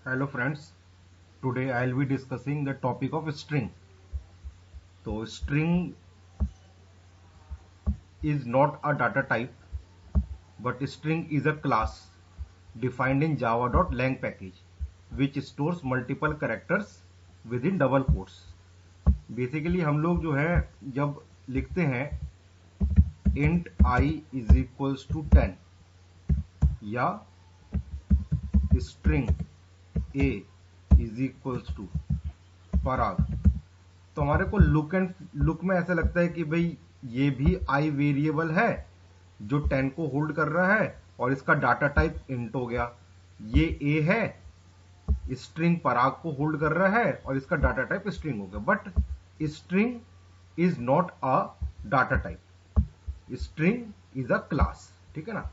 Hello friends, today I will be discussing the topic of string. So string is not a data type, but string is a class defined in java.lang package which stores multiple characters within double quotes. Basically हम लोग जो है जब लिखते हैं int I is equals to 10 या string a is equals to पराग, तो हमारे को लुक में ऐसा लगता है कि भाई ये भी आई वेरिएबल है जो 10 को होल्ड कर रहा है और इसका डाटा टाइप इंट हो गया। ये ए है, स्ट्रिंग पराग को होल्ड कर रहा है और इसका डाटा टाइप स्ट्रिंग हो गया। But string is not a data type, string is a class, ठीक है ना।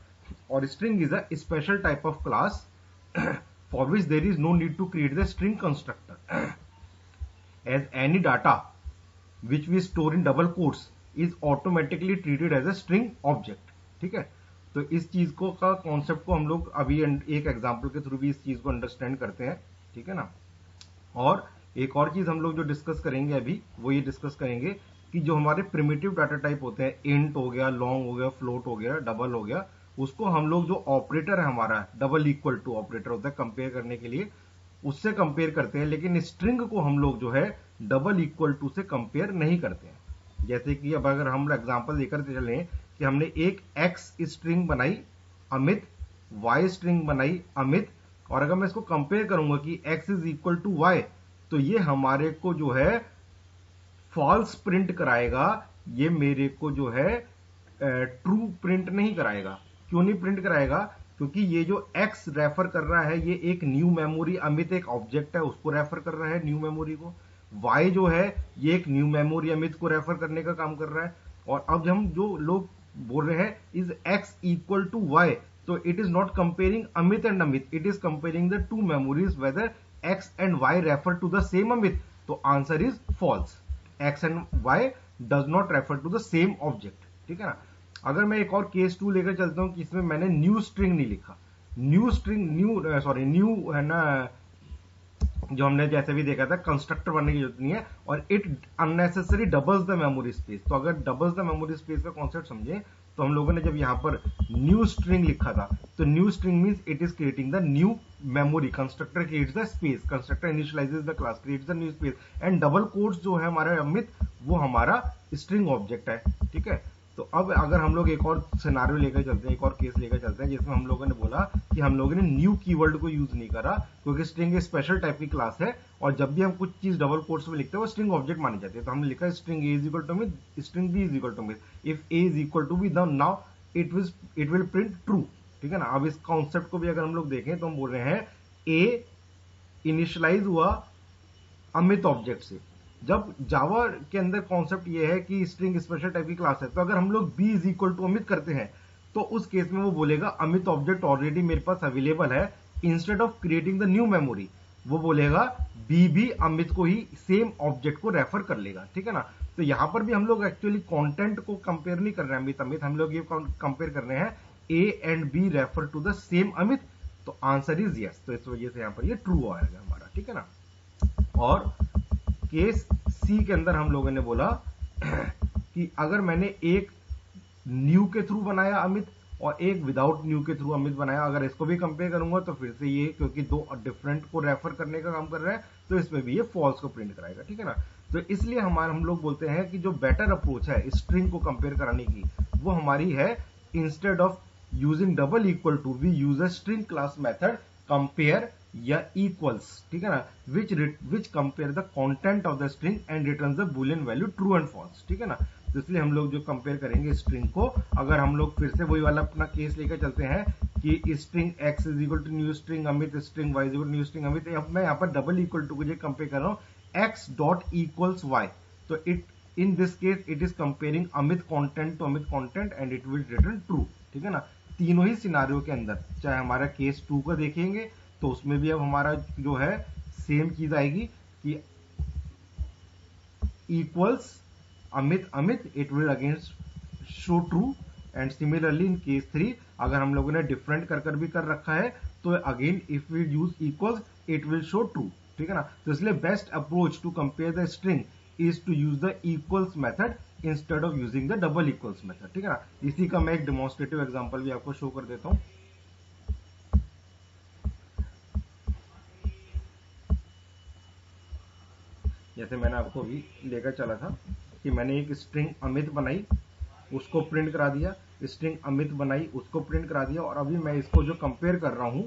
और string is a special type of class for which there is no need to create the string constructor as any data which we store in double quotes is automatically treated as a string object। ठीक है, तो इस चीज को का concept को हम लोग अभी एक एग्जांपल के थ्रू भी इस चीज को अंडरस्टैंड करते हैं, ठीक है ना। और एक और चीज हम लोग जो डिस्कस करेंगे अभी वो ये डिस्कस करेंगे कि जो हमारे प्रिमिटिव डाटा टाइप होते हैं, इंट हो गया, लॉन्ग हो गया, फ्लोट हो गया, डबल हो गया, उसको हम लोग जो ऑपरेटर है हमारा डबल इक्वल टू ऑपरेटर होता है कंपेयर करने के लिए, उससे कंपेयर करते हैं। लेकिन स्ट्रिंग को हम लोग जो है डबल इक्वल टू से कंपेयर नहीं करते हैं। जैसे कि अब अगर हम एग्जांपल लेकर चलें कि हमने एक एक्स स्ट्रिंग बनाई अमित, वाई स्ट्रिंग बनाई अमित, और अगर मैं इसको कंपेयर करूंगा कि X is equal to Y, तो ये हमारे को जो है फॉल्स प्रिंट कराएगा, ये मेरे को जो है ट्रू प्रिंट नहीं कराएगा। क्यों नहीं प्रिंट कराएगा? क्योंकि ये जो x रेफर कर रहा है ये एक न्यू मेमोरी, अमित एक ऑब्जेक्ट है उसको रेफर कर रहा है न्यू मेमोरी को, y जो है ये एक न्यू मेमोरी अमित को रेफर करने का काम कर रहा है। और अब हम जो लोग बोल रहे हैं is x equal to y, तो it is not comparing Amit and Amit, it is comparing the two memories whether x and y refer to the same Amit. तो answer is false, x and y does not refer to the same object, ठीक है ना। अगर मैं एक और case 2 लेकर चलता हूं कि इसमें मैंने न्यू स्ट्रिंग नहीं लिखा, न्यू है ना, जो हमने जैसे भी देखा था कंस्ट्रक्टर बनने की जरूरत नहीं है, और it unnecessary doubles the memory space. तो अगर डबल्स द मेमोरी स्पेस का कॉन्सेप्ट समझे तो हम लोगों ने जब यहां पर न्यू स्ट्रिंग लिखा था, तो new string means it is creating the new memory, constructor creates the space, constructor initialises the class, creates the new space, and double quotes जो है हमारा अमित वो हमारा स्ट्रिंग ऑब्जेक्ट है, ठीक है। तो अब अगर हम लोग एक और सिनारियो लेकर चलते हैं, एक और केस लेकर चलते हैं जिसमें हम लोगों ने बोला कि हम लोगों ने न्यू कीवर्ड को यूज नहीं करा क्योंकि स्ट्रिंग एक स्पेशल टाइप की क्लास है, और जब भी हम कुछ चीज डबल कोट्स में लिखते हैं वो स्ट्रिंग ऑब्जेक्ट मानी जाती है। तो हमने लिखा string A is equal to मिथ, string B is equal to मिथ, if A is equal to B now it will print true, ठीक है ना। अब इस कॉन्सेप्ट को भी अगर हम लोग देखें तो हम बोल रहे हैं ए इनिशियलाइज हुआ अमित ऑब्जेक्ट से। जब जावा के अंदर कॉन्सेप्ट ये है कि स्ट्रिंग स्पेशल टाइप की क्लास है, तो अगर हम लोग B is equal to Amit करते हैं तो उस केस में वो बोलेगा अमित ऑब्जेक्ट ऑलरेडी मेरे पास अवेलेबल है, instead of creating the new memory वो बोलेगा बी भी अमित को ही सेम ऑब्जेक्ट को रेफर कर लेगा, ठीक है ना। तो यहां पर भी हम लोग एक्चुअली कंटेंट को कंपेयर नहीं कर रहे हैं अमित अमित, हम लोग ये कंपेयर कर रहे हैं A and B refer to the same Amit, तो आंसर इज यस। तो इस वजह से यहां पर ये ट्रू आएगा हमारा, ठीक है ना। और केस सी के अंदर हम लोगों ने बोला कि अगर मैंने एक न्यू के थ्रू बनाया अमित और एक विदाउट न्यू के थ्रू अमित बनाया, अगर इसको भी कंपेयर करूंगा तो फिर से ये क्योंकि दो डिफरेंट को रेफर करने का काम कर रहा है तो इसमें भी ये फॉल्स को प्रिंट कराएगा, ठीक है ना। तो इसलिए हम लोग बोलते हैं कि जो बेटर अप्रोच है स्ट्रिंग को कंपेयर कराने की वो हमारी है, instead of using double equal to we use a string class method compare या इक्वल्स, ठीक है ना, which compare the content of the string and return the boolean value true and false, ठीक है ना। तो इसलिए हम लोग जो कंपेयर करेंगे स्ट्रिंग को, अगर हम लोग फिर से वही वाला अपना केस लेकर चलते हैं कि string X is equal to new string Amit, string Y is equal to new string Amit, अब मैं यहाँ पर डबल इक्वल टू को जो कंपेयर कर रहा हूँ एक्स डॉट इक्वल्स वाई, तो it in this case it is comparing Amit content to Amit content and it will return true, ठीक है ना। तीनों ही सिनारियो के अंदर चाहे हमारा केस 2 को देखेंगे तो उसमें भी अब हमारा जो है सेम चीज आएगी कि equals Amit Amit, it will against show true, and similarly in case 3 अगर हम लोगों ने डिफरेंट कर भी कर रखा है तो again if we use equals it will show true, ठीक है ना। तो इसलिए best approach to compare the string is to use the equals method instead of using the double equals method, ठीक है ना। इसी का मैं एक डेमोन्स्ट्रेटिव एग्जांपल भी आपको शो कर देता हूं। जैसे मैंने आपको भी लेकर चला था कि मैंने एक स्ट्रिंग अमित बनाई, उसको प्रिंट करा दिया, स्ट्रिंग अमित बनाई, उसको प्रिंट करा दिया, और अभी मैं इसको जो कंपेयर कर रहा हूं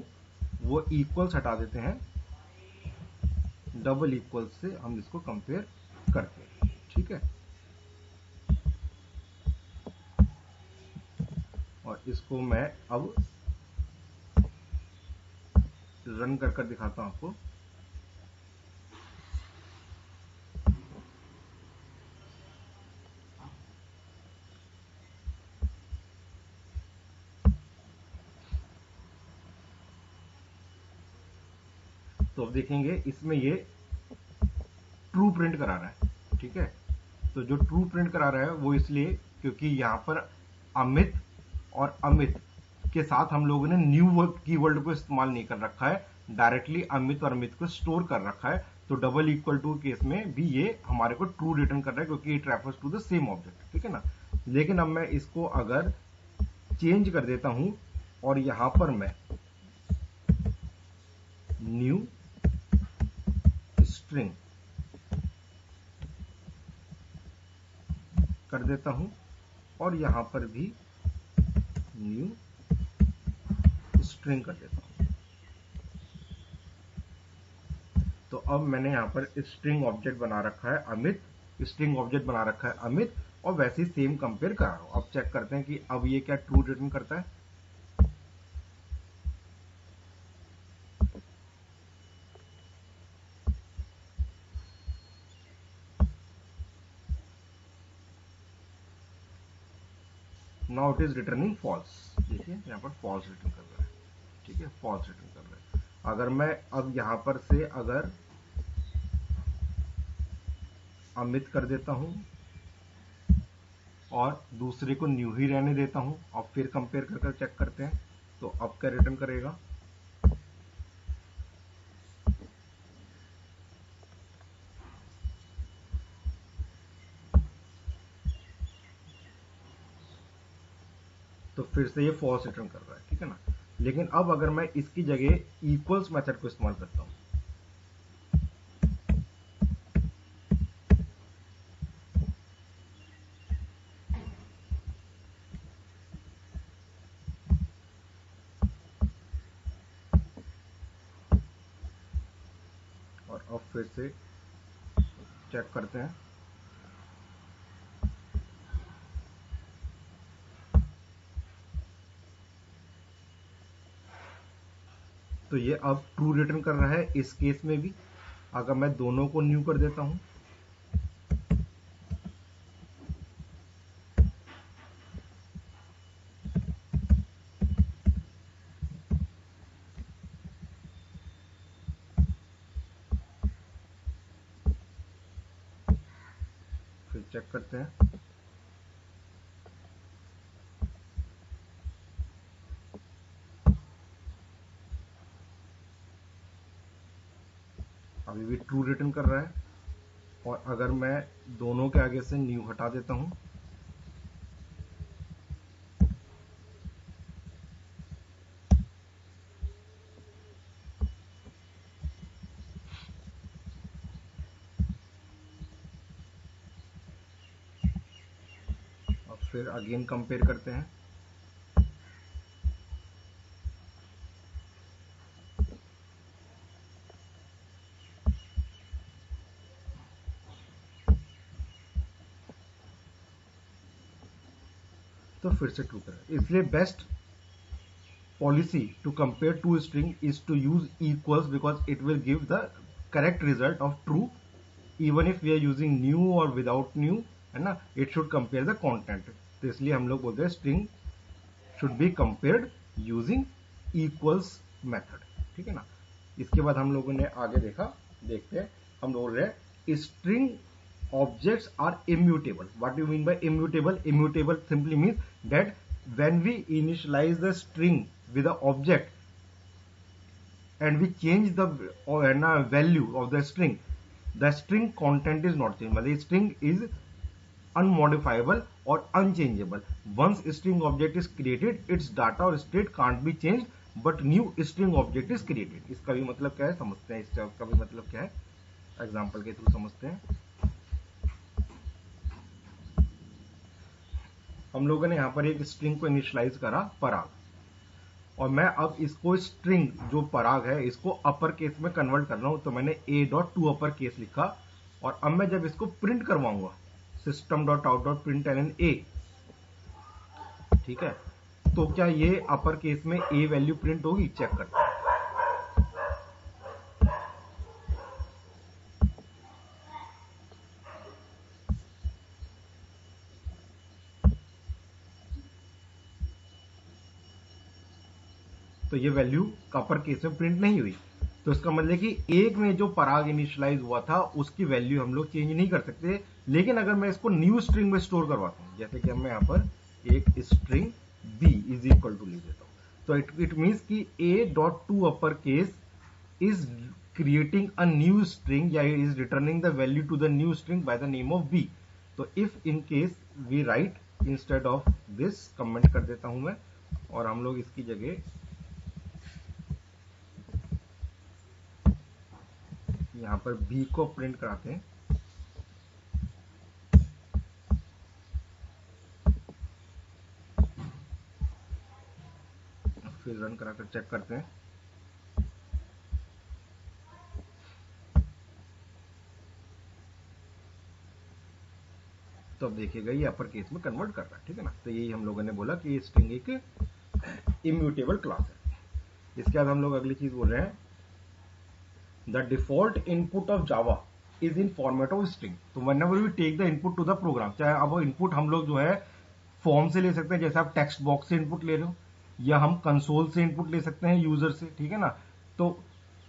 वो इक्वल्स हटा देते हैं, डबल इक्वल्स से हम इसको कंपेयर करते हैं, ठीक है। और इसको मैं अब रन कर दिखाता हूं आपको। तो अब देखेंगे इसमें ये ट्रू प्रिंट करा रहा है, ठीक है। तो जो ट्रू प्रिंट करा रहा है वो इसलिए क्योंकि यहां पर अमित और अमित के साथ हम लोगों ने न्यू कीवर्ड को इस्तेमाल नहीं कर रखा है, डायरेक्टली अमित और अमित को स्टोर कर रखा है। तो डबल इक्वल टू केस में भी ये हमारे को ट्रू रिटर्न कर रहा है क्योंकि it refers to the same object, ठीक है ना। लेकिन अब मैं इसको अगर चेंज कर देता हूं और यहां पर मैं न्यू स्ट्रिंग कर देता हूं और यहां पर भी न्यू स्ट्रिंग कर देता हूं, तो अब मैंने यहां पर स्ट्रिंग ऑब्जेक्ट बना रखा है अमित, स्ट्रिंग ऑब्जेक्ट बना रखा है अमित, और वैसे ही सेम कंपेयर कर रहा हूं। अब चेक करते हैं कि अब ये क्या ट्रू रिटर्न करता है। Now it is returning false, देखिए यहां पर फॉल्स रिटर्न कर रहा है, ठीक है, फॉल्स रिटर्न कर रहा है। अगर मैं अब यहां पर से अगर अमित कर देता हूं और दूसरे को न्यू ही रहने देता हूं और फिर कंपेयर कर चेक करते हैं, तो अब क्या रिटर्न करेगा। तो फिर से ये फॉल्स रिटर्न कर रहा है, ठीक है ना। लेकिन अब अगर मैं इसकी जगह इक्वल्स मेथड को इस्तेमाल करता हूं, और अब फिर से चेक करते हैं, तो ये अब ट्रू रिटर्न कर रहा है इस केस में भी। अगर मैं दोनों को न्यू कर देता हूं, फिर चेक करते हैं, अभी भी ट्रू रिटर्न कर रहा है। और अगर मैं दोनों के आगे से न्यू हटा देता हूं, और फिर अगेन कंपेयर करते हैं, तो फिर से ट्रू करें। इसलिए best policy to compare two string is to use equals because it will give the correct result of true even if we are using new or without new, है ना। it should compare the content, तो इसलिए हम लोग बोलते हैं string should be compared using equals method, ठीक है ना। इसके बाद हम लोगों ने आगे देखा, देखते हैं, हम बोल रहे हैं string objects are immutable. What do you mean by immutable? Immutable simply means that when we initialize the string with the object, and we change the value of the string content is not changed. मतलब string is unmodifiable or unchangeable. Once string object is created, its data or state can't be changed, but new string object is created. इसका भी मतलब क्या है समझते हैं, इसका भी मतलब क्या है एग्जाम्पल के थ्रू समझते हैं। हम लोगों ने यहाँ पर एक स्ट्रिंग को इनिशियलाइज करा पराग, और मैं अब इसको स्ट्रिंग जो पराग है इसको अपर केस में कन्वर्ट कर रहा हूं, तो मैंने a.to अपर केस लिखा, और अब मैं जब इसको प्रिंट करवाऊंगा system.out.println a, ठीक है, तो क्या ये अपर केस में a वैल्यू प्रिंट होगी? चेक करते हैं। तो ये वैल्यू अपर केस में प्रिंट नहीं हुई, तो इसका मतलब कि एक में जो पराग इनिशियलाइज हुआ था उसकी वैल्यू हम लोग चेंज नहीं कर सकते। लेकिन अगर मैं इसको न्यू स्ट्रिंग में स्टोर करवाता हूं, जैसे कि मैं यहाँ पर एक string b is equal to लिख देता हूं, तो इट मीन्स कि a.to upper case is creating a new string या is returning the value to the new string by the name of b। तो if in case we write instead of this, comment कर देता हूं मैं, और हम लोग इसकी जगह यहां पर b को प्रिंट कराते हैं, फिर रन कराकर चेक करते हैं। तो अब देखिएगा ये अपर केस में कन्वर्ट कर रहा है, ठीक है ना। तो यही हम लोगों ने बोला कि ये स्ट्रिंग एक इम्यूटेबल क्लास है। इसके बाद हम लोग अगली चीज बोल रहे हैं, the default input of Java is in format of string. तो whenever we take the input to the program, चाहे अब वो इनपुट हम लोग जो है फॉर्म से ले सकते हैं, जैसे आप टेक्स्ट बॉक्स से इनपुट ले रहे हो, या हम कंसोल से इनपुट ले सकते हैं यूजर से, ठीक है ना। तो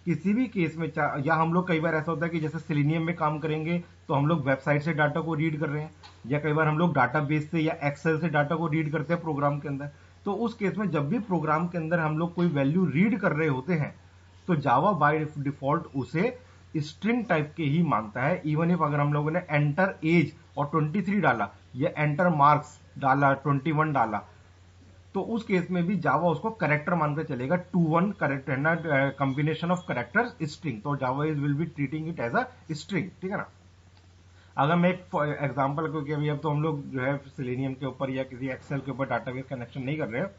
किसी भी केस में, या हम लोग कई बार ऐसा होता है कि जैसे सेलेनियम में काम करेंगे तो हम लोग वेबसाइट से डाटा को रीड कर रहे हैं, या कई बार हम लोग डाटाबेस से या एक्सेल से डाटा को रीड करते हैं प्रोग्राम के अंदर। तो उस केस में जब भी प्रोग्राम के अंदर हम लोग कोई वैल्यू रीड कर रहे होते हैं तो जावा बाय डिफॉल्ट उसे स्ट्रिंग टाइप के ही मानता है। इवन इफ अगर हम लोगों ने एंटर एज और 23 डाला या एंटर मार्क्स डाला 21 डाला, तो उस केस में भी जावा उसको करेक्टर मानकर चलेगा। 2-1 करेक्ट है ना, कॉम्बिनेशन ऑफ करेक्टर्स स्ट्रिंग, तो Java is will be treating it as a string, ठीक है ना। अगर मैं एक एग्जांपल, क्योंकि अभी अब तो हम लोग जो है सेलेनियम के ऊपर या किसी एक्सेल के ऊपर डाटाबेस कनेक्शन नहीं कर रहे हैं,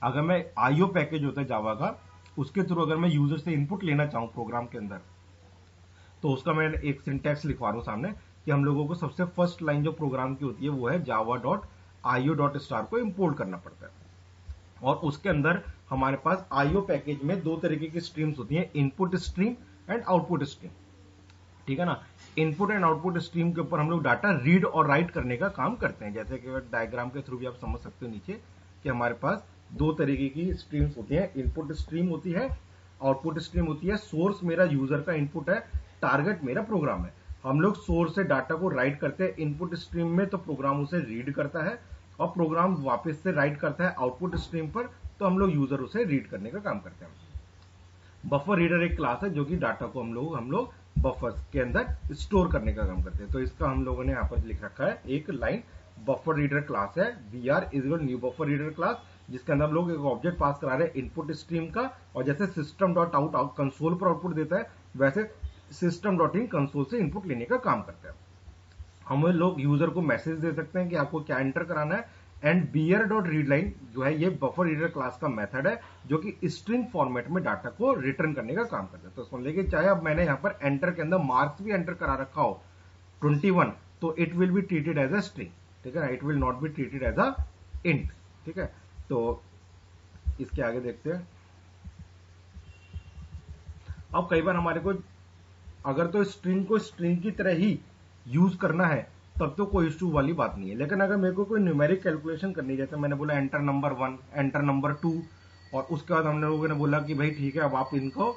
अगर मैं आईओ पैकेज होता है जावा का, उसके थ्रू अगर मैं यूजर से इनपुट लेना चाहूं प्रोग्राम के अंदर, तो उसका मैं एक सिंटैक्स लिखवा रहा हूं सामने कि हम लोगों को सबसे फर्स्ट लाइन जो प्रोग्राम की होती है वो है java.io.star को इंपोर्ट करना पड़ता है। और उसके अंदर हमारे पास आईओ पैकेज में दो तरीके की स्ट्रीम्स होती हैं, input stream and output stream, ठीक है ना। इनपुट एंड आउटपुट स्ट्रीम के ऊपर हम लोग डाटा रीड और राइट करने का काम करते हैं। जैसे कि डायग्राम के थ्रू भी आप समझ सकते हो नीचे कि हमारे पास दो तरीके की स्ट्रीम्स होती हैं, इनपुट स्ट्रीम होती है, आउटपुट स्ट्रीम होती है। सोर्स मेरा यूजर का इनपुट है, टारगेट मेरा प्रोग्राम है। हम लोग सोर्स से डाटा को राइट करते हैं इनपुट स्ट्रीम में, तो प्रोग्राम उसे रीड करता है, और प्रोग्राम वापस से राइट करता है आउटपुट स्ट्रीम पर, तो हम लोग यूजर उसे रीड करने का काम करते हैं। बफर रीडर एक क्लास है जो कि डाटा को हम लोग बफर के अंदर स्टोर करने का काम करते हैं। तो इसका हम लोगों ने यहाँ पर लिख रखा है एक लाइन, बफर रीडर क्लास है, we are is new buffer reader class, जिसके अंदर हम लोग एक ऑब्जेक्ट पास करा रहे हैं इनपुट स्ट्रीम का, और जैसे सिस्टम डॉट आउट कंसोल पर आउटपुट देता है, वैसे सिस्टम डॉट इन कंसोल से इनपुट लेने का काम करता है। हम लोग यूजर को मैसेज दे सकते हैं कि आपको क्या एंटर कराना है, and BR dot read line जो है ये बफर रीडर क्लास का मेथड है जो कि स्ट्रिंग फॉर्मेट में डाटा को रिटर्न करने का काम करता है। तो सुन लीजिए, चाहे अब मैंने यहाँ पर एंटर के अंदर मार्क्स भी एंटर करा रखा हो 21, तो it will be treated as a string, ठीक है ना, it will not be treated as a int, ठीक है। तो इसके आगे देखते हैं। अब कई बार हमारे को अगर तो स्ट्रिंग को स्ट्रिंग की तरह ही यूज करना है तब तो कोई इश्यू वाली बात नहीं है, लेकिन अगर मेरे को कोई न्यूमेरिक कैलकुलेशन करनी है, जैसे मैंने बोला एंटर नंबर 1, एंटर नंबर 2, और उसके बाद हम लोगों ने बोला कि भाई ठीक है अब आप इनको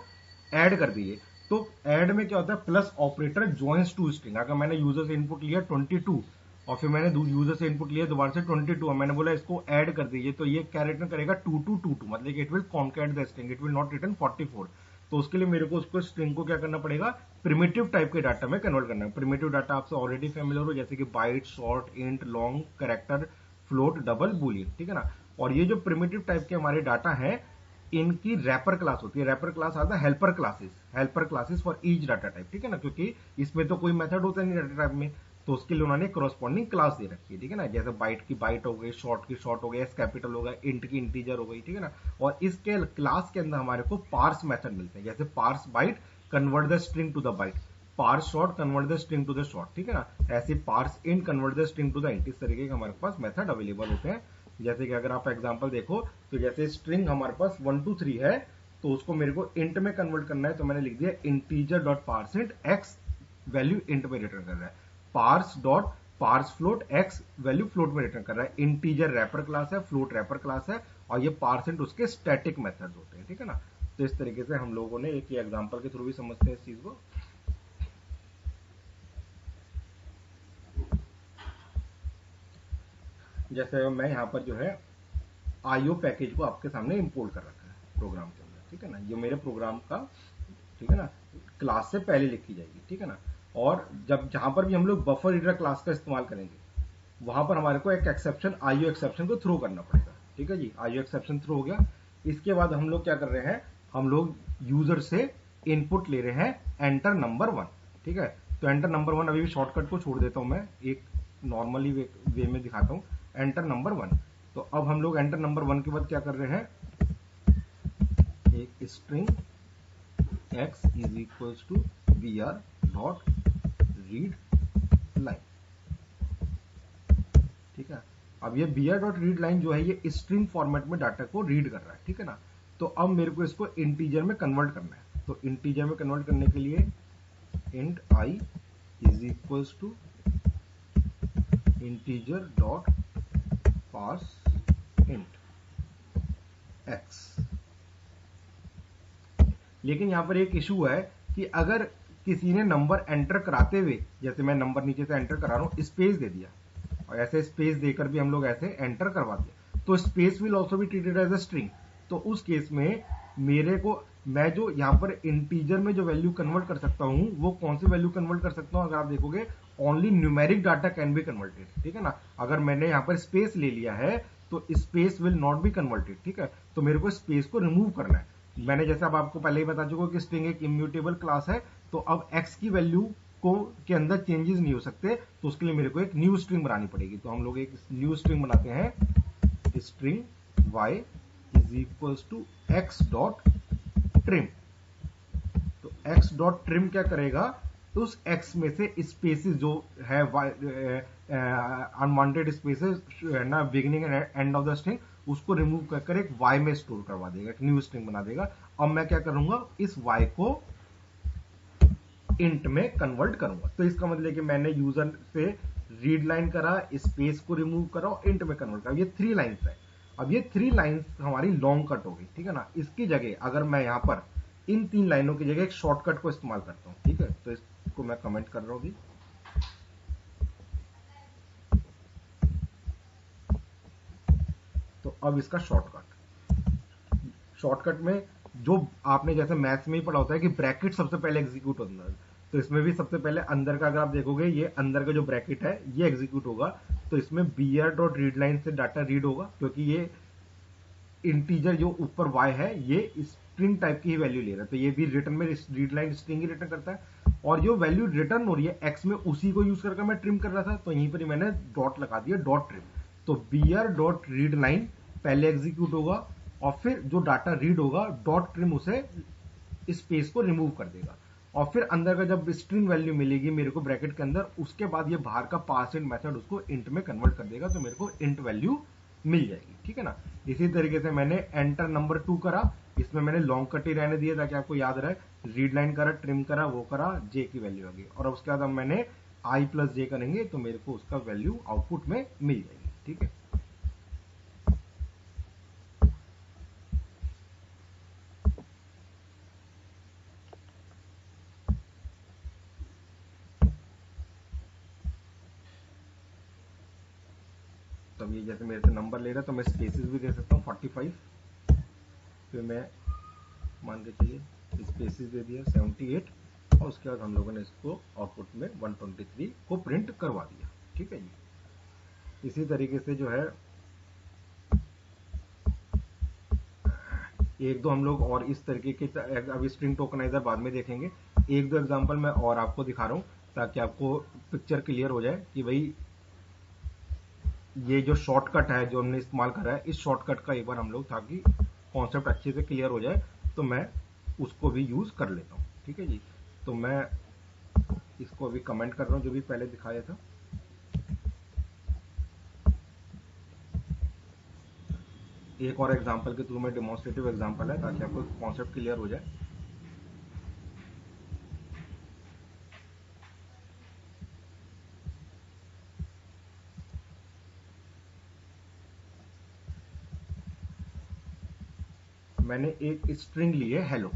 ऐड कर दीजिए, तो ऐड में क्या होता है, plus operator joins two string. अगर मैंने यूजर से इनपुट लिया 22 और फिर मैंने यूजर से इनपुट लिया दोबारा से 22 और मैंने बोला इसको ऐड कर दीजिए, तो ये क्या रिटर्न करेगा 2222, मतलब it will concat the string, it will not return 44। तो उसके लिए मेरे को उसको स्ट्रिंग को क्या करना पड़ेगा, प्रिमिटिव टाइप के डाटा में कन्वर्ट करना है। प्रिमिटिव डाटा आपसे ऑलरेडी फेमिलियर हो, जैसे कि byte, short, int, long, character, float, double, boolean, ठीक है ना। और ये जो प्रिमिटिव टाइप के हमारे डाटा है, इनकी रैपर क्लास होती है। रैपर क्लास आता है helper classes for each data type, ठीक है ना, क्योंकि इसमें तो कोई मेथड होता नहीं डाटा टाइप में, तो उसके लिए उन्होंने करस्पॉन्डिंग क्लास दे रखी है, ठीक है ना। जैसे बाइट की बाइट हो गई, शॉर्ट की शॉर्ट हो गई, एस कैपिटल हो गया, इंट की इंटीजर हो गई, ठीक है ना। और इसके क्लास के अंदर हमारे को पार्स मेथड मिलते हैं, जैसे parse byte convert the string to the byte, parse short convert the string to the short, ठीक है ना। ऐसे parse int convert the string to the int, इस तरीके के हमारे पास मेथड अवेलेबल होते हैं। जैसे कि अगर आप एग्जांपल देखो, तो जैसे स्ट्रिंग हमारे पास 1 2 3 है, तो उसको मेरे को इंट में कन्वर्ट करना है, तो मैंने लिख दिया integer dot parse int x value int में रिटर्न कर रहा है, parse dot parse float x value float में रिटर्न कर रहा है। इंटीजर रैपर क्लास है, फ्लोट रैपर क्लास है, और ये पार्स इंट उसके स्टैटिक मेथड्स होते हैं, ठीक है ना। तो इस तरीके से हम लोगों ने एक एग्जांपल के थ्रू भी समझते हैं इस चीज को। जैसे मैं यहाँ पर जो है आईओ पैकेज को आपके सामने इंपोर्ट कर रखा है प्रोग्राम के अंदर, ठीक है ना। ये मेरे प्रोग्राम का, ठीक है ना, क्लास से पहले लिखी जाएगी, ठीक है ना। और जब जहां पर भी हम लोग बफर रीडर क्लास का इस्तेमाल करेंगे, वहां पर हमारे को एक एक्सेप्शन आईओ एक्सेप्शन को थ्रो करना पड़ेगा, ठीक है जी। आईओ एक्सेप्शन थ्रो हो गया। इसके बाद हम लोग क्या कर रहे हैं, हम लोग यूजर से इनपुट ले रहे हैं एंटर नंबर 1, ठीक है। तो एंटर नंबर 1, अभी भी शॉर्टकट को छोड़ देता हूं मैं, एक नॉर्मली वे में दिखाता हूं। एंटर नंबर 1, तो अब हम लोग एंटर नंबर 1 के बाद क्या कर रहे हैं, एक string x is equals to B R dot read line, ठीक है। अब ये br डॉट रीड लाइन जो है, ये स्ट्रिंग फॉर्मेट में डाटा को रीड कर रहा है, ठीक है ना। तो अब मेरे को इसको इंटीजर में कन्वर्ट करना है, तो इंटीजर में कन्वर्ट करने के लिए int I is equals to integer dot parse int x. लेकिन यहां पर एक इशू है कि अगर किसी ने नंबर एंटर कराते हुए, जैसे मैं नंबर नीचे से एंटर करा रहा हूं, स्पेस दे दिया, और ऐसे स्पेस देकर भी हम लोग ऐसे एंटर करवा दिया, तो space will also be treated as a string. तो उस केस में मेरे को, मैं जो यहाँ पर इंटीजर में जो वैल्यू कन्वर्ट कर सकता हूँ, वो कौन सी वैल्यू कन्वर्ट कर सकता हूँ, अगर आप देखोगे only numeric data can be converted, ठीक है ना। अगर मैंने यहाँ पर स्पेस ले लिया है, तो space will not be converted, ठीक है। तो मेरे को स्पेस को रिमूव करना है। मैंने जैसे अब आपको पहले ही बता चुका कि स्ट्रिंग एक इम्यूटेबल क्लास है, तो अब x की वैल्यू को के अंदर चेंजेस नहीं हो सकते, तो उसके लिए मेरे को एक न्यू स्ट्रिंग बनानी पड़ेगी। तो हम लोग एक न्यू स्ट्रिंग बनाते हैं, string y is equals to x dot trim. तो x डॉट ट्रिम क्या करेगा, तो उस x में से स्पेसेस जो है, अनवांटेड स्पेसेस ना, beginning and end of the string, उसको रिमूव कर एक y में स्टोर करवा देगा, एक न्यू स्ट्रिंग बना देगा। अब मैं क्या करूंगा, इस y को इंट में कन्वर्ट करूंगा। तो इसका मतलब कि मैंने यूजर से रीड लाइन करा, स्पेस को रिमूव करा और इंट में कन्वर्ट करा। ये 3 लाइन्स है। अब ये 3 लाइन्स हमारी लॉन्ग कट हो गई, ठीक है ना। इसकी जगह अगर मैं यहां पर इन 3 लाइनों की जगह एक शॉर्टकट को इस्तेमाल करता हूं, ठीक है, तो इसको मैं कमेंट कर रहा हूं अभी। तो अब इसका शॉर्टकट में जो आपने जैसे मैथ्स में ही पढ़ा होता है कि ब्रैकेट सबसे पहले एग्जीक्यूट होता है, तो इसमें भी सबसे पहले अंदर का, अगर आप देखोगे ये अंदर का जो ब्रैकेट है ये एग्जीक्यूट होगा। तो इसमें br डॉट रीड लाइन से डाटा रीड होगा, क्योंकि ये इंटीजर जो ऊपर y है ये स्ट्रिंग टाइप की ही वैल्यू ले रहा है, तो ये भी रिटर्न में रीड लाइन स्ट्रिंग ही रिटर्न करता है। और जो वैल्यू रिटर्न हो रही है x में, उसी को यूज करके मैं ट्रिम कर रहा था, तो यहीं पर ही मैंने डॉट लगा दिया, डॉट ट्रिम। तो br डॉट रीड लाइन पहले एग्जीक्यूट होगा, और फिर जो डाटा रीड होगा, डॉट ट्रिम उसे स्पेस को रिमूव कर देगा। और फिर अंदर का जब स्ट्रिंग वैल्यू मिलेगी मेरे को ब्रैकेट के अंदर, उसके बाद ये बाहर का पास इंट मेथड उसको इंट में कन्वर्ट कर देगा, तो मेरे को इंट वैल्यू मिल जाएगी, ठीक है ना। इसी तरीके से मैंने एंटर नंबर 2 करा, इसमें मैंने लॉन्ग कट ही रहने दिया ताकि आपको याद रहे, रीड लाइन करा, ट्रिम करा, वो करा, जे की वैल्यू आ गई, और उसके बाद अब मैंने आई प्लस जे करेंगे तो मेरे को उसका वैल्यू आउटपुट में मिल जाएगी, ठीक है। जैसे मेरे से नंबर ले रहा है तो मैं स्पेसिस भी दे सकता हूँ 45, फिर मैं मान के चलिए स्पेसिस दे दिया 78, और उसके बाद हम लोगों ने इसको आउटपुट में 123 को प्रिंट करवा दिया। ठीक है जी। इसी तरीके से जो है एक दो हम लोग और इस तरीके के, अभी स्ट्रिंग टोकनाइजर बाद में देखेंगे, एक दो एग्जांपल मैं और आपको दिखा रहा हूं ताकि आपको पिक्चर क्लियर हो जाए कि भाई ये जो शॉर्टकट है जो हमने इस्तेमाल करा है, इस शॉर्टकट का एक बार हम लोग, ताकि कॉन्सेप्ट अच्छे से क्लियर हो जाए, तो मैं उसको भी यूज कर लेता हूँ। ठीक है जी। तो मैं इसको अभी कमेंट कर रहा हूँ जो भी पहले दिखाया था। एक और एग्जांपल के थ्रू में, डेमोन्स्ट्रेटिव एग्जांपल है ताकि आपको कॉन्सेप्ट क्लियर हो जाए। मैंने एक स्ट्रिंग ली है हेलो,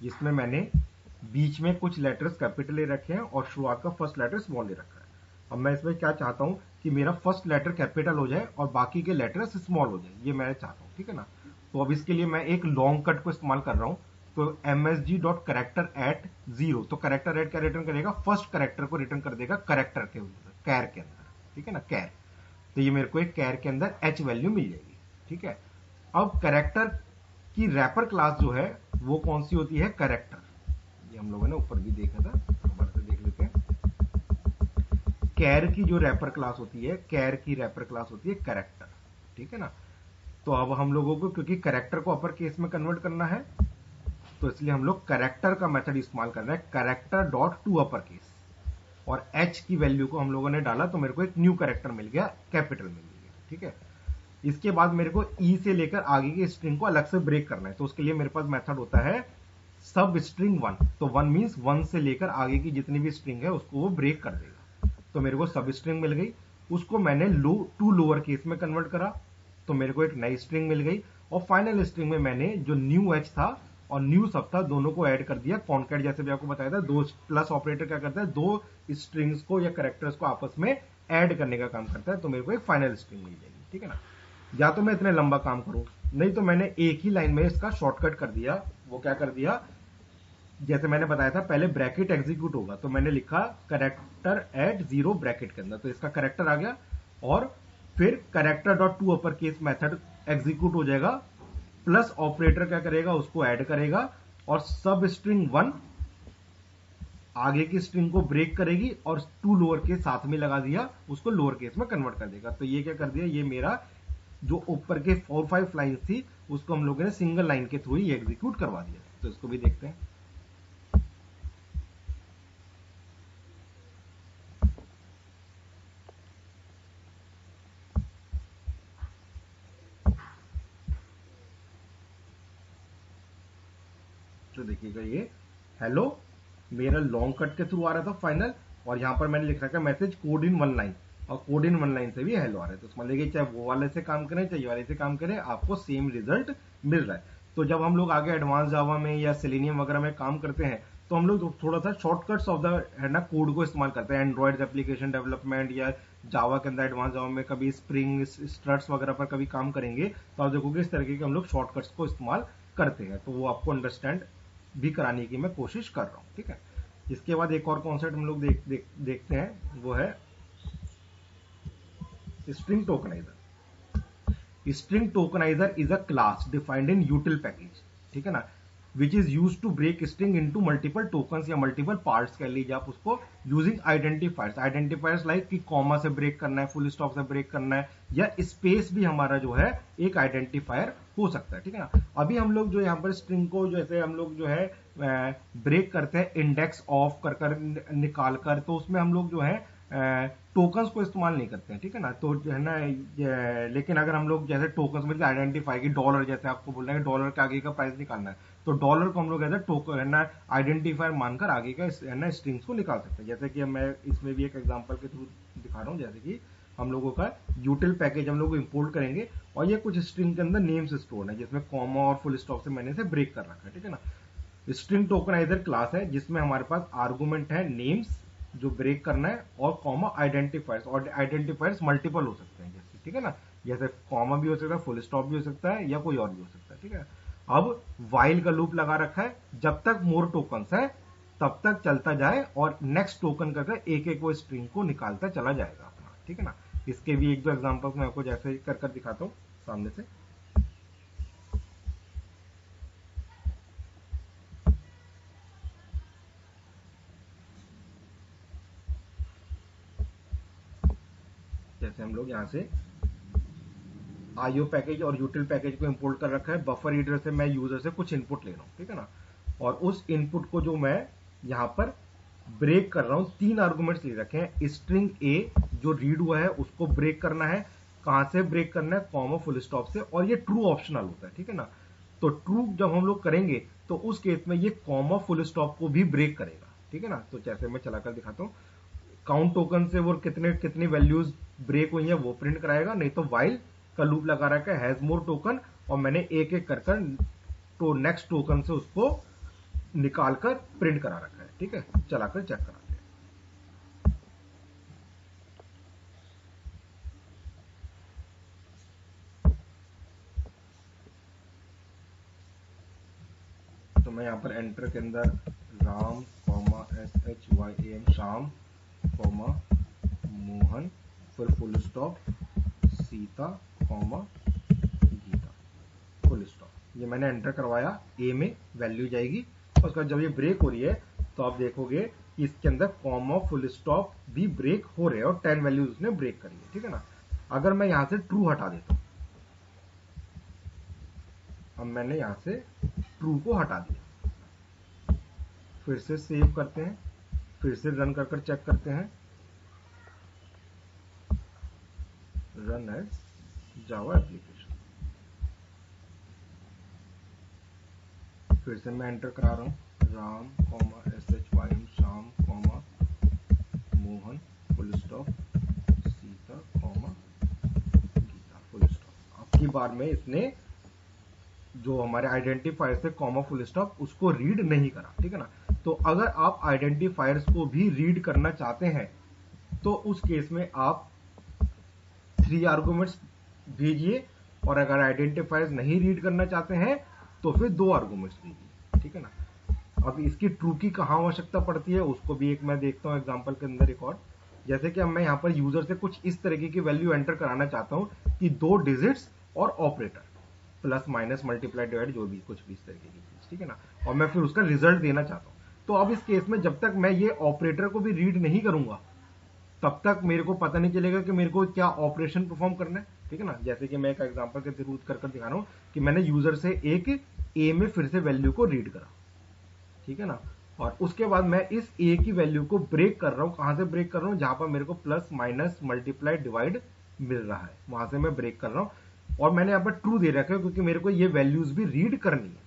जिसमें मैंने बीच में कुछ लेटर्स कैपिटल ले रखे हैं और शुरुआत का फर्स्ट लेटर स्मॉल ले रखा है। अब मैं इसमें क्या चाहता हूं कि मेरा फर्स्ट लेटर कैपिटल हो जाए और बाकी के लेटर्स स्मॉल हो जाए, ये मैं चाहता हूं। ठीक है ना। तो अब इसके लिए मैं एक लॉन्ग कट को इस्तेमाल कर रहा हूं। तो msg.character@0, तो कैरेक्टर एट क्या रिटर्न करेगा, फर्स्ट कैरेक्टर को रिटर्न कर देगा कैरेक्टर के अंदर, कैर के अंदर। ठीक है ना, कैर। तो ये मेरे को एक कैर के अंदर h वैल्यू मिल जाएगी। ठीक है। अब कैरेक्टर की रैपर क्लास जो है वो कौन सी होती है, कैरेक्टर। ये हम लोगों ने ऊपर भी देखा था, दोबारा से देख लेते हैं। कैर की जो रैपर क्लास होती है, कैर की रैपर क्लास होती है कैरेक्टर। ठीक है ना। तो अब हम लोगों को, क्योंकि कैरेक्टर को अपर केस में कन्वर्ट करना है, तो इसलिए हम लोग कैरेक्टर का मेथड इस्तेमाल कर रहे हैं, character dot to upper case, और h की वैल्यू को हम लोगों ने डाला तो मेरे को एक न्यू कैरेक्टर मिल गया, कैपिटल मिल गया। ठीक है। इसके बाद मेरे को ई से लेकर आगे की स्ट्रिंग को अलग से ब्रेक करना है, तो उसके लिए मेरे पास मेथड होता है सब स्ट्रिंग 1। तो 1 मींस 1 से लेकर आगे की जितनी भी स्ट्रिंग है उसको वो ब्रेक कर देगा। तो मेरे को सब स्ट्रिंग मिल गई, उसको मैंने टू लोअर केस में कन्वर्ट करा, तो मेरे को एक नई स्ट्रिंग मिल गई। और फाइनल स्ट्रिंग में मैंने जो न्यू एच था और न्यू सब था, दोनों को ऐड कर दिया। कॉन्कैट जैसे भी आपको बताया था, दो प्लस ऑपरेटर क्या करता है, दो स्ट्रिंग्स को या कैरेक्टर्स को आपस में ऐड करने का काम करता है। तो मेरे को एक फाइनल स्ट्रिंग मिल जाएगी। ठीक है ना। या तो मैं इतने लंबा काम करूं, नहीं तो मैंने एक ही लाइन में इसका शॉर्टकट कर दिया। वो क्या कर दिया, जैसे मैंने बताया था पहले ब्रैकेट एग्जीक्यूट होगा, तो मैंने लिखा कैरेक्टर एट 0 ब्रैकेट के अंदर, तो इसका कैरेक्टर आ गया, और फिर character dot to upper case method execute हो जाएगा, प्लस ऑपरेटर क्या करेगा, उसको ऐड करेगा, और सब स्ट्रिंग 1 आगे की स्ट्रिंग को ब्रेक करेगी और टू लोअर केस साथ में लगा दिया, उसको लोअर केस में कन्वर्ट कर देगा। तो ये क्या कर दिया, ये मेरा जो ऊपर के 4-5 लाइन थी उसको हम लोगों ने सिंगल लाइन के थ्रू ही एग्जीक्यूट करवा दिया। तो इसको भी देखते हैं। तो देखिएगा ये हेलो मेरा लॉन्ग कट के थ्रू आ रहा था फाइनल, और यहां पर मैंने लिख रखा है मैसेज कोड इन 1 लाइन, और कोड इन 1 लाइन से भी हेलो आ रहा है। तो समझ लीजिए चाहे वो वाले से काम करें चाहे ये वाले से काम करें, आपको सेम रिजल्ट मिल रहा है। तो जब हम लोग आगे एडवांस जावा में या सेलेनियम वगैरह में काम करते हैं, तो हम लोग थोड़ा सा शॉर्टकट्स ऑफ द है ना कोड को इस्तेमाल करते हैं। एंड्रॉइड एप्लीकेशन डेवलपमेंट या जावा के अंदर एडवांस जावा में कभी स्प्रिंग स्ट्रट्स वगैरह पर कभी काम करेंगे, तो आप देखोगे इस तरीके के हम लोग शॉर्टकट्स को इस्तेमाल करते हैं। तो वो आपको अंडरस्टैंड भी कराने की मैं कोशिश कर रहा हूं। ठीक है। इसके बाद एक और कॉन्सेप्ट हम लोग देखते हैं, वो है string tokenizer. String tokenizer is a class defined in util package, ठीक है ना, which is use to break string into multiple tokens या मल्टीपल पार्ट्स कह लीजिए आप उसको, यूजिंग आइडेंटिफायर्स लाइक कि कॉमा से ब्रेक करना है, फुल स्टॉप से ब्रेक करना है, या स्पेस भी हमारा जो है एक आइडेंटिफायर हो सकता है। ठीक है ना। अभी हम लोग जो यहाँ पर स्ट्रिंग को जैसे हम लोग जो है ब्रेक करते हैं इंडेक्स ऑफ कर निकाल कर, तो उसमें हम लोग जो है टोकन्स को इस्तेमाल नहीं करते हैं। ठीक है ना। तो जो है ना, लेकिन अगर हम लोग जैसे टोकन्स में आइडेंटिफाई की डॉलर, जैसे आपको बोल रहे हैं डॉलर के आगे का प्राइस निकालना है, तो डॉलर को हम लोग ऐसे टोकन है ना आइडेंटिफायर मानकर आगे का है ना स्ट्रिंग्स को निकाल सकते हैं। जैसे कि मैं इसमें भी एक एग्जांपल के थ्रू दिखा रहा हूं, जैसे कि हम लोगों का यूटिल पैकेज हम लोग इंपोर्ट करेंगे, और ये कुछ स्ट्रिंग के अंदर नेम्स स्टोर है, जिसमें कॉमा और फुल स्टॉप से मैंने इसे ब्रेक कर रखा है। ठीक है ना। स्ट्रिंग टोकनाइजर क्लास है जिसमें हमारे पास आर्गुमेंट है नेम्स जो ब्रेक करना है, और कॉमा आइडेंटिफायर्स, और आइडेंटिफायर्स मल्टीपल हो सकते हैं जैसे, ठीक है ना, जैसे कॉमा भी हो सकता है, फुल स्टॉप भी हो सकता है, या कोई और भी हो सकता है, ठीक है। अब वाइल का लूप लगा रखा है, जब तक मोर टोकन्स है तब तक चलता जाए और नेक्स्ट टोकन करके एक एक वो स्ट्रिंग को निकालता चला जाएगा अपना, ठीक है ना। इसके भी एक दो एग्जांपल्स मैं आपको जैसे कर कर दिखाता हूँ सामने से। जैसे हम लोग यहाँ से आईओ पैकेज और यूटिल पैकेज को इंपोर्ट कर रखा है, बफर रीडर से मैं यूजर से कुछ इनपुट ले रहा हूँ, ठीक है ना। और उस इनपुट को जो मैं यहाँ पर ब्रेक कर रहा हूँ, 3 आर्गुमेंट्स ले रखे हैं। स्ट्रिंग ए जो रीड हुआ है उसको ब्रेक करना है, कहां से ब्रेक करना है, कॉमा फुल स्टॉप से, और ये ट्रू ऑप्शनल होता है, ठीक है ना। तो ट्रू जब हम लोग करेंगे तो उस केस में ये कॉमा फुल स्टॉप को भी ब्रेक करेगा, ठीक है ना। तो जैसे मैं चलाकर दिखाता हूँ, काउंट टोकन से वो कितने कितनी वैल्यूज ब्रेक हुई है वो प्रिंट कराएगा, नहीं तो वाइल का लूप लगा रखा है हैज मोर टोकन, और मैंने एक एक कर तो नेक्स्ट टोकन से उसको निकालकर प्रिंट करा रखा है, ठीक है। चलाकर चेक कराते हैं। तो मैं यहाँ पर एंटर के अंदर राम SHYAM शाम मोहन फिर full stop Sita Gita full stop, ये मैंने एंटर करवाया, ए में वैल्यू जाएगी। और उसका जब ये ब्रेक हो रही है तो आप देखोगे कि इसके अंदर कॉमा फुल स्टॉप भी ब्रेक हो रहे हैं और 10 वैल्यूज उसने ब्रेक करी है, ठीक है ना। अगर मैं यहां से ट्रू हटा देता हूं, अब मैंने यहां से ट्रू को हटा दिया, फिर से सेव करते हैं, फिर से रन कर चेक करते हैं, रन एज जावा एप्लीकेशन। फिर से मैं एंटर करा रहा हूं Ram SHYM Shyam Mohan full stop Sita Gita full stop. अब की बार में इसने जो हमारे आइडेंटिफायर से कॉमा फुल स्टॉप उसको रीड नहीं करा, ठीक है ना। तो अगर आप आइडेंटिफायर्स को भी रीड करना चाहते हैं तो उस केस में आप 3 आर्गुमेंट्स भेजिए, और अगर आइडेंटिफायर्स नहीं रीड करना चाहते हैं तो फिर 2 आर्गुमेंट्स भेजिए, ठीक है ना। अब इसकी ट्रू की कहां आवश्यकता पड़ती है उसको भी एक मैं देखता हूं एग्जांपल के अंदर एक और। जैसे कि अब मैं यहां पर यूजर से कुछ इस तरीके की वैल्यू एंटर कराना चाहता हूं कि 2 डिजिट्स और operator, plus minus multiply divide, जो भी कुछ भी इस तरीके की चीज, ठीक है ना। और मैं फिर उसका रिजल्ट देना चाहता हूं। तो अब इस केस में जब तक मैं ये ऑपरेटर को भी रीड नहीं करूंगा तब तक मेरे को पता नहीं चलेगा कि मेरे को क्या ऑपरेशन परफॉर्म करना है, ठीक है ना। जैसे कि मैं एक एग्जांपल के थ्रू कर दिखा रहा हूं कि मैंने यूजर से एक ए में फिर से वैल्यू को रीड करा, ठीक है ना। और उसके बाद मैं इस ए की वैल्यू को ब्रेक कर रहा हूं, कहां से ब्रेक कर रहा हूं, जहां पर मेरे को प्लस माइनस मल्टीप्लाई डिवाइड मिल रहा है, वहां से मैं ब्रेक कर रहा हूं। और मैंने यहाँ पर ट्रू दे रखा है क्योंकि मेरे को ये वैल्यूज भी रीड करनी है,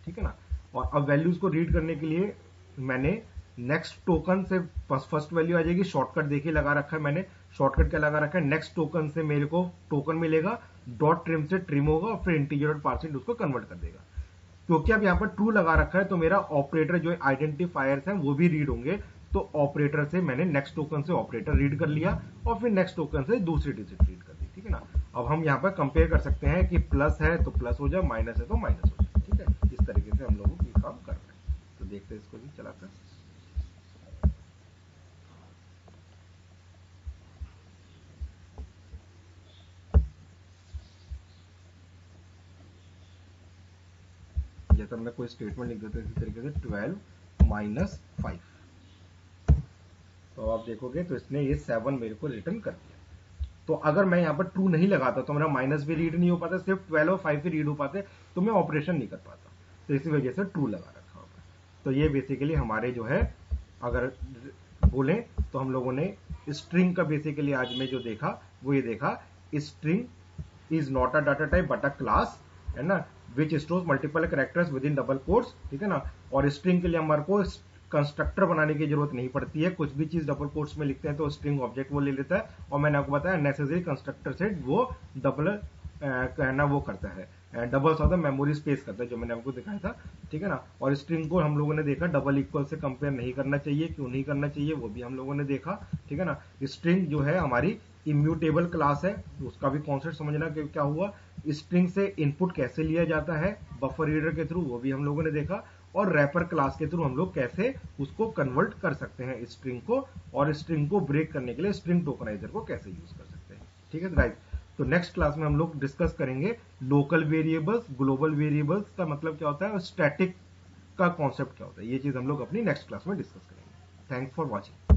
ठीक है ना। और अब वैल्यूज को रीड करने के लिए मैंने नेक्स्ट टोकन से फर्स्ट वैल्यू आ जाएगी, शॉर्टकट देखिए लगा रखा है मैंने, शॉर्टकट क्या लगा रखा है, नेक्स्ट टोकन से मेरे को टोकन मिलेगा, डॉट ट्रिम से ट्रिम होगा और फिर इंटीजर और पार्सेंट उसको कन्वर्ट कर देगा। क्योंकि अब यहाँ पर ट्रू लगा रखा है तो मेरा ऑपरेटर जो आइडेंटिफायर्स हैं वो भी रीड होंगे। तो ऑपरेटर से मैंने नेक्स्ट टोकन से ऑपरेटर रीड कर लिया और फिर नेक्स्ट टोकन से दूसरी डिजिट रीड कर दी, ठीक है ना। अब हम यहाँ पर कंपेयर कर सकते हैं कि प्लस है तो प्लस हो जाए, माइनस है तो माइनस हो जाए, ठीक है। इस तरीके से हम लोग ये काम कर रहे हैं। तो देखते हैं इसको भी चलाकर। जैसे हमने कोई स्टेटमेंट लिख देते हैं इसी तरीके से 12 माइनस 5, तो आप देखोगे तो इसने ये 7 मेरे को रिटर्न कर दिया। तो अगर मैं यहाँ पर ट्रू नहीं लगाता तो मेरा माइनस भी रीड नहीं हो पाता, सिर्फ 12 और 5 ही रीड हो पाते, तो मैं ऑपरेशन नहीं कर पाता। तो इसी वजह से ट्रू लगा रखा होगा। तो ये बेसिकली हमारे जो है, अगर बोले तो हम लोगों ने स्ट्रिंग का बेसिकली आज में जो देखा वो ये देखा, string is not a data type but a class, है ना, which stores multiple characters with in double quotes, ठीक है ना। और स्ट्रिंग के लिए हमारे को कंस्ट्रक्टर बनाने की जरूरत नहीं पड़ती है, कुछ भी चीज डबल कोट्स में लिखते हैं तो स्ट्रिंग ऑब्जेक्ट वो ले लेता है। और मैंने आपको बताया नेसेसरी कंस्ट्रक्टर से वो डबल कहना वो करता है, doubles of the memory space करता है, जो मैंने आपको दिखाया था, ठीक है ना। और स्ट्रिंग को हम लोगों ने देखा डबल इक्वल से कंपेयर नहीं करना चाहिए, क्यों नहीं करना चाहिए वो भी हम लोगों ने देखा, ठीक है ना। स्ट्रिंग जो है हमारी इम्यूटेबल क्लास है, उसका भी कॉन्सेप्ट समझना कि क्या हुआ, स्ट्रिंग से इनपुट कैसे लिया जाता है बफर रीडर के थ्रू, वो भी हम लोगों ने देखा, और रैपर क्लास के थ्रू हम लोग कैसे उसको कन्वर्ट कर सकते हैं स्ट्रिंग को, और स्ट्रिंग को ब्रेक करने के लिए स्ट्रिंग टोकनाइजर को कैसे यूज कर सकते हैं। ठीक है गाइस, तो नेक्स्ट क्लास में हम लोग डिस्कस करेंगे लोकल वेरिएबल्स, ग्लोबल वेरिएबल्स का मतलब क्या होता है और स्टैटिक का कॉन्सेप्ट क्या होता है। ये चीज हम लोग अपनी नेक्स्ट क्लास में डिस्कस करेंगे। Thanks for watching.